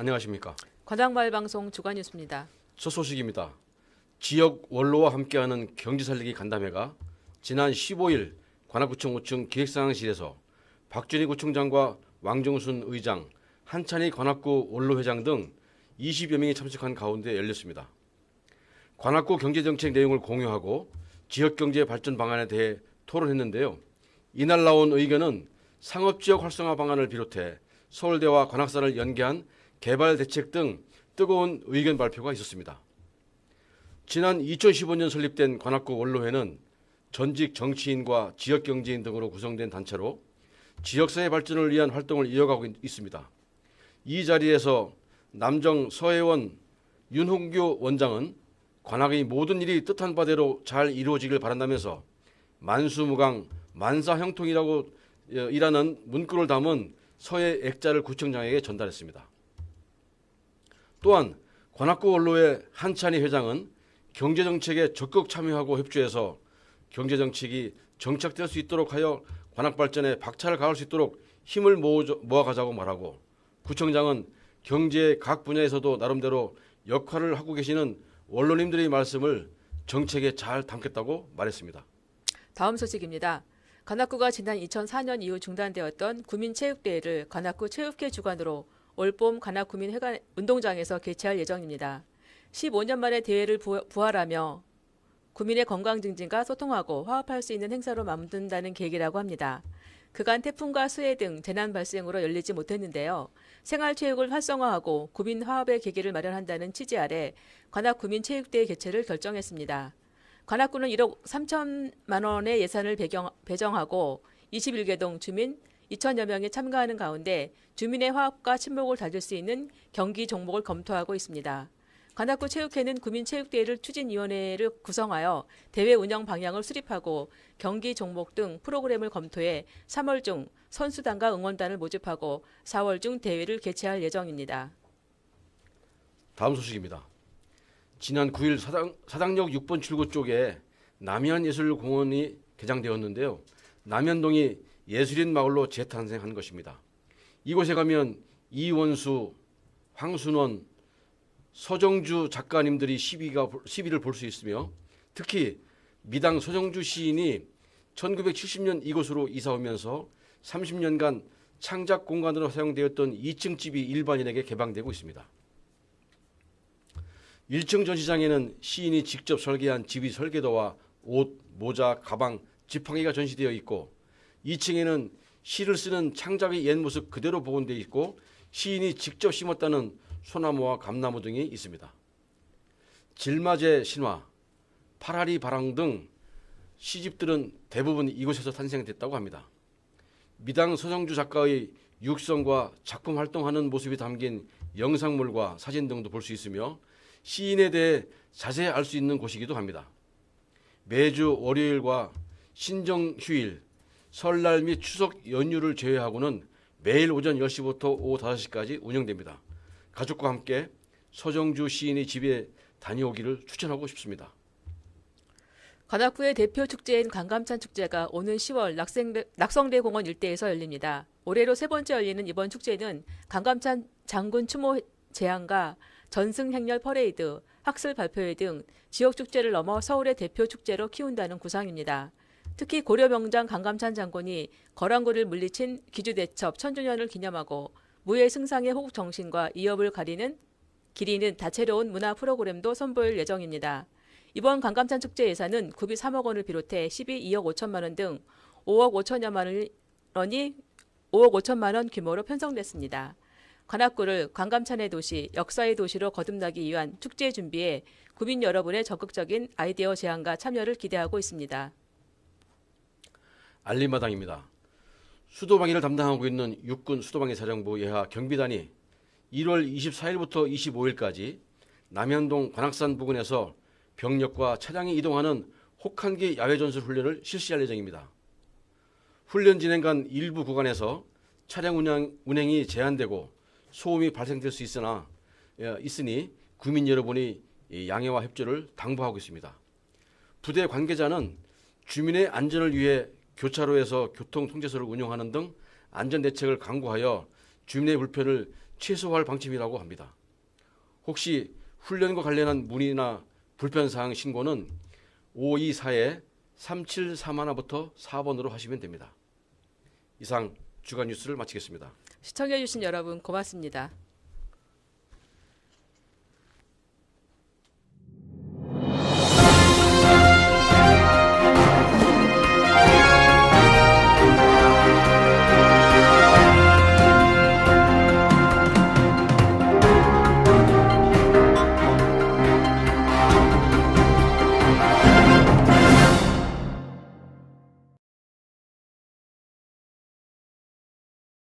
안녕하십니까. 관악마을방송 주간뉴스입니다. 첫 소식입니다. 지역 원로와 함께하는 경제살리기 간담회가 지난 15일 관악구청 5층 기획상황실에서 박준희 구청장과 왕정순 의장, 한찬희 관악구 원로회장 등 20여 명이 참석한 가운데 열렸습니다. 관악구 경제정책 내용을 공유하고 지역경제 발전 방안에 대해 토론했는데요. 이날 나온 의견은 상업지역 활성화 방안을 비롯해 서울대와 관악산을 연계한 개발 대책 등 뜨거운 의견 발표가 있었습니다. 지난 2015년 설립된 관악구 원로회는 전직 정치인과 지역경제인 등으로 구성된 단체로 지역사회 발전을 위한 활동을 이어가고 있습니다. 이 자리에서 남정 서해원 윤홍규 원장은 관악의 모든 일이 뜻한 바대로 잘 이루어지길 바란다면서 만수무강 만사형통이라고 일하는 문구를 담은 서해 액자를 구청장에게 전달했습니다. 또한 관악구 원로회 한찬희 회장은 경제정책에 적극 참여하고 협조해서 경제정책이 정착될 수 있도록 하여 관악발전에 박차를 가할 수 있도록 힘을 모아가자고 말하고, 구청장은 경제의 각 분야에서도 나름대로 역할을 하고 계시는 원로님들의 말씀을 정책에 잘 담겠다고 말했습니다. 다음 소식입니다. 관악구가 지난 2004년 이후 중단되었던 구민체육대회를 관악구 체육회 주관으로 올봄 관악구민운동장에서 개최할 예정입니다. 15년 만에 대회를 부활하며 구민의 건강 증진과 소통하고 화합할 수 있는 행사로 만든다는 계획이라고 합니다. 그간 태풍과 수해 등 재난 발생으로 열리지 못했는데요. 생활체육을 활성화하고 구민 화합의 계기를 마련한다는 취지 아래 관악구민체육대회 개최를 결정했습니다. 관악구는 1억 3천만 원의 예산을 배정하고 21개동 주민 2천여 명이 참가하는 가운데 주민의 화합과 친목을 다질 수 있는 경기 종목을 검토하고 있습니다. 관악구 체육회는 구민체육대회를 추진위원회를 구성하여 대회 운영 방향을 수립하고 경기 종목 등 프로그램을 검토해 3월 중 선수단과 응원단을 모집하고 4월 중 대회를 개최할 예정입니다. 다음 소식입니다. 지난 9일 사당역 6번 출구 쪽에 남현예술공원이 개장되었는데요. 남현동이 예술인 마을로 재탄생한 것입니다. 이곳에 가면 이원수, 황순원, 서정주 작가님들이 시비를 볼 수 있으며, 특히 미당 서정주 시인이 1970년 이곳으로 이사 오면서 30년간 창작 공간으로 사용되었던 2층 집이 일반인에게 개방되고 있습니다. 1층 전시장에는 시인이 직접 설계한 집이 설계도와 옷, 모자, 가방, 지팡이가 전시되어 있고, 2층에는 시를 쓰는 창작의 옛 모습 그대로 복원되어 있고 시인이 직접 심었다는 소나무와 감나무 등이 있습니다. 질맞의 신화, 파라리 바랑 등 시집들은 대부분 이곳에서 탄생됐다고 합니다. 미당 서정주 작가의 육성과 작품 활동하는 모습이 담긴 영상물과 사진 등도 볼 수 있으며 시인에 대해 자세히 알 수 있는 곳이기도 합니다. 매주 월요일과 신정휴일, 설날 및 추석 연휴를 제외하고는 매일 오전 10시부터 오후 5시까지 운영됩니다. 가족과 함께 서정주 시인의 집에 다녀오기를 추천하고 싶습니다. 관악구의 대표 축제인 강감찬 축제가 오는 10월 낙성대 공원 일대에서 열립니다. 올해로 세 번째 열리는 이번 축제는 강감찬 장군 추모 제항과 전승 행렬 퍼레이드, 학술 발표회 등 지역 축제를 넘어 서울의 대표 축제로 키운다는 구상입니다. 특히 고려 명장 강감찬 장군이 거란고를 물리친 기주대첩 1000주년을 기념하고 무예 승상의 호국 정신과 이업을 기리는 다채로운 문화 프로그램도 선보일 예정입니다. 이번 강감찬 축제 예산은 구비 3억 원을 비롯해 2억 5천만 원 등 5억 5천만 원 규모로 편성됐습니다. 관악구를 관감찬의 도시, 역사의 도시로 거듭나기 위한 축제 준비에 구민 여러분의 적극적인 아이디어 제안과 참여를 기대하고 있습니다. 알림마당입니다. 수도방위를 담당하고 있는 육군 수도방위 사령부 예하 경비단이 1월 24일부터 25일까지 남현동 관악산 부근에서 병력과 차량이 이동하는 혹한기 야외전술 훈련을 실시할 예정입니다. 훈련 진행간 일부 구간에서 차량 운행이 제한되고 소음이 발생될 수 있으니 구민 여러분이 양해와 협조를 당부하고 있습니다. 부대 관계자는 주민의 안전을 위해 교차로에서 교통통제소를 운영하는 등 안전대책을 강구하여 주민의 불편을 최소화할 방침이라고 합니다. 혹시 훈련과 관련한 문의나 불편사항 신고는 524-3731부터 4번으로 하시면 됩니다. 이상 주간 뉴스를 마치겠습니다. 시청해주신 여러분 고맙습니다.